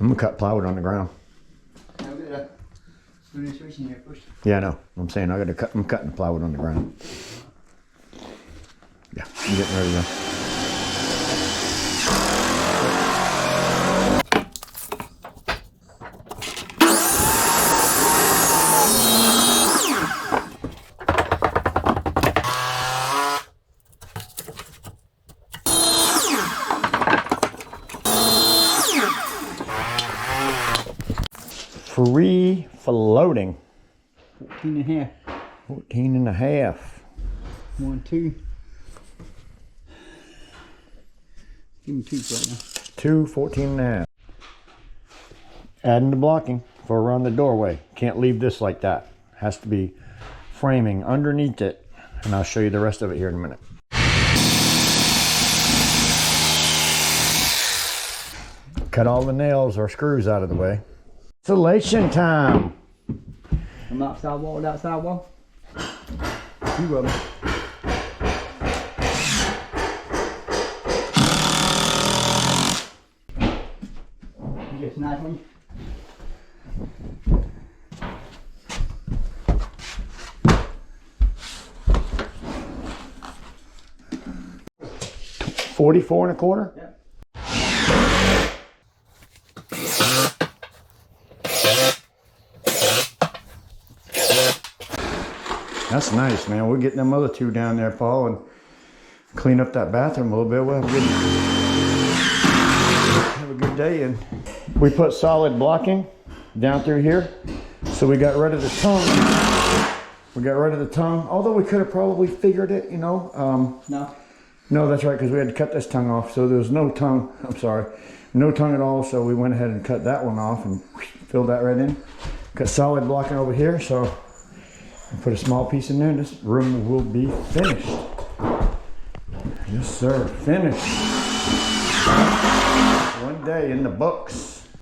I'm gonna cut plywood on the ground. I'll get a illustration here first. Yeah, I know. I'm saying I'm cutting the plywood on the ground. Yeah, I'm getting ready to. Free floating. 14 and a half. 14 and a half. 1, 2. Give me 2 right now. 2, 14 and a half. Adding the blocking for around the doorway. Can't leave this like that. Has to be framing underneath it. And I'll show you the rest of it here in a minute. Cut all the nails or screws out of the way. Installation time. I'm outside wall with outside wall. 2 of them. Just nice one. $44 and a quarter? Yeah. That's nice, man. We'll get them other 2 down there, Paul, and clean up that bathroom a little bit. We'll have a good day. And we put solid blocking down through here. So we got rid of the tongue. Although we could have probably figured it, you know. No, that's right, because we had to cut this tongue off. So there was no tongue. I'm sorry. No tongue at all. So we went ahead and cut that one off and filled that right in. Got solid blocking over here. So put a small piece in there. This room will be finished. Yes, sir. Finished. One day in the books.